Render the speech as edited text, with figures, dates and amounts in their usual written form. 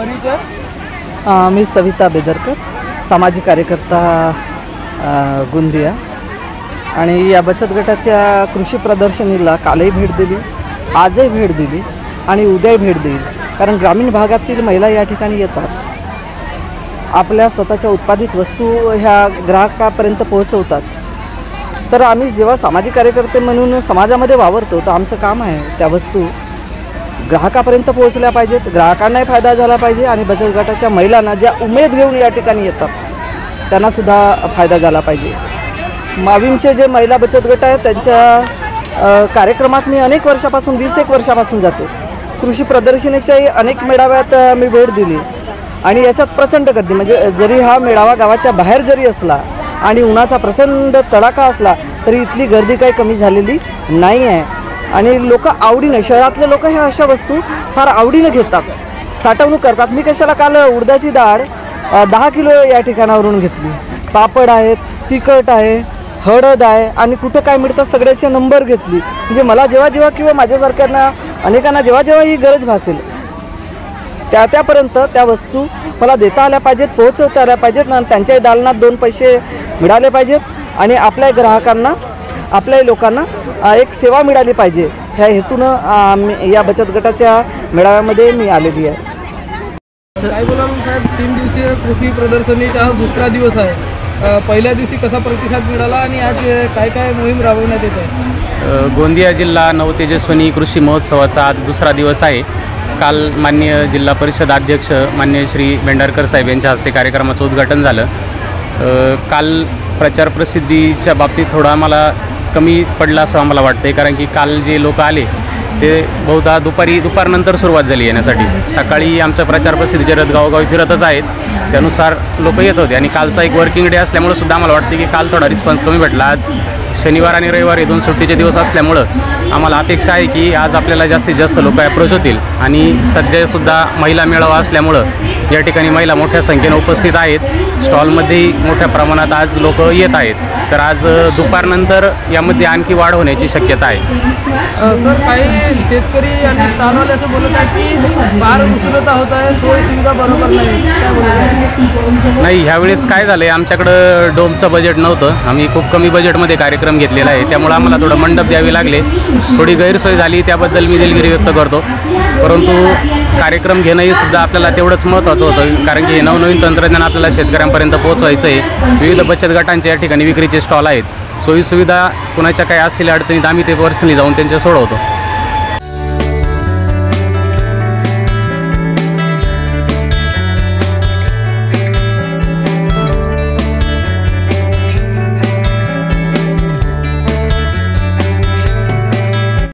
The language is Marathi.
परिचय? मी सविता बेदरकर, सामाजिक कार्यकर्ता गोंदिया, आणि या बचत गटाच्या कृषी प्रदर्शनीला कालही भेट दिली, आजही भेट दिली आणि उद्याही भेट देईल. कारण ग्रामीण भागातील महिला या ठिकाणी येतात, आपल्या स्वतःच्या उत्पादित वस्तू ह्या ग्राहकापर्यंत पोहोचवतात. तर आम्ही जेव्हा सामाजिक कार्यकर्ते म्हणून समाजामध्ये वावरतो तर आमचं काम आहे त्या वस्तू ग्राहकापर्यंत पोहोचल्या पाहिजेत, ग्राहकांनाही फायदा झाला पाहिजे आणि बचत गटाच्या महिलांना ज्या उमेद घेऊन या ठिकाणी येतात त्यांनासुद्धा फायदा झाला पाहिजे. माविमचे जे महिला बचत गट आहेत त्यांच्या कार्यक्रमात मी अनेक वर्षापासून 20-1 वर्षापासून जाते. कृषी प्रदर्शनीच्याही अनेक मेळाव्यात मी भेट दिली आणि याच्यात प्रचंड गर्दी, म्हणजे जरी हा मेळावा गावाच्या बाहेर जरी असला आणि उन्हाचा प्रचंड तडाखा असला तरी इथली गर्दी काही कमी झालेली नाही आहे. आणि लोक आवडीनं, शहरातले लोक ह्या अशा वस्तू फार आवडीनं घेतात, साठवणूक करतात. मी कशाला काल उडदाची डाळ 10 किलो या ठिकाणावरून घेतली, पापड आहेत, तिखट आहे, हळद आहे आणि कुठं काय मिळतात सगळ्याचे नंबर घेतली. म्हणजे मला जेव्हा जेव्हा किंवा माझ्यासारख्यांना अनेकांना जेव्हा जेव्हा ही गरज भासेल त्यापर्यंत त्या वस्तू मला देता आल्या पाहिजेत, पोहोचवता आल्या पाहिजेत आणि त्यांच्याही दालनात 2 पैसे मिळाले पाहिजेत आणि आपल्या ग्राहकांना, आपल्याही लोकांना एक सेवा मिळाली पाहिजे. ह्या हेतूनं या बचत गटाच्या मेळाव्यामध्ये मी आलेली आहे. काय बोला साहेब, 3 दिवसीय कृषी प्रदर्शनीचा हा दुसरा दिवस आहे. पहिल्या दिवशी कसा प्रतिसाद मिळाला आणि आज काय काय मोहीम राबवण्यात येत आहे? गोंदिया जिल्हा नवतेजस्विनी कृषी महोत्सवाचा आज दुसरा दिवस आहे. काल माननीय जिल्हा परिषद अध्यक्ष माननीय श्री भेंडारकर साहेब यांच्या हस्ते कार्यक्रमाचं उद्घाटन झालं. काल प्रचार प्रसिद्धीच्या बाबतीत थोडा आम्हाला कमी पडला असं आम्हाला वाटतं, कारण की काल जे लोक आले ते बहुधा दुपारनंतर सुरुवात झाली येण्यासाठी. सकाळी आमचं प्रचार प्रसिद्धीचे रथ गावोगावी फिरतच आहेत, त्यानुसार लोक येत होते आणि कालचा एक वर्किंग डे असल्यामुळं सुद्धा आम्हाला वाटते की काल थोडा रिस्पॉन्स कमी भेटला. आज शनिवार आणि रविवार हे 2 सुट्टीचे दिवस असल्यामुळं आम्हाला अपेक्षा आहे की आज आपल्याला जास्तीत जास्त लोक अप्रोच होतील. आणि सध्यासुद्धा महिला मेळावा असल्यामुळं या ठिकाणी महिला मोठ्या संख्येने उपस्थित आहेत. स्टॉलमध्येही मोठ्या प्रमाणात आज लोक येत आहेत. तर आज दुपारनंतर यामध्ये आणखी वाढ होण्याची शक्यता आहे. सर, काही शेतकरी आणि स्टॉलवाले असं बोलत आहेत की फार उष्णता होत आहे, सोयी सुविधा बरोबर नाही, काय बोलत नाही. ह्यावेळेस काय झालं आहे, आमच्याकडं डोमचं बजेट नव्हतं, आम्ही खूप कमी बजेटमध्ये कार्यक्रम घेतलेला आहे, त्यामुळे आम्हाला थोडं मंडप द्यावे लागले, थोडी गैरसोय झाली, त्याबद्दल मी दिलगिरी व्यक्त करतो. परंतु कार्यक्रम घेणंही सुद्धा आपल्याला तेवढंच महत्त्वाचं होतं, कारण की हे नवनवीन तंत्रज्ञान आपल्याला शेतकऱ्यांपर्यंत पोहोचवायचं आहे. विविध बचत गटांचे या ठिकाणी विक्रीचे स्टॉल आहेत. सोयीसुविधा कुणाच्या काही असतील अडचणीत आम्ही ते पर्सनली जाऊन त्यांच्या सोडवतो.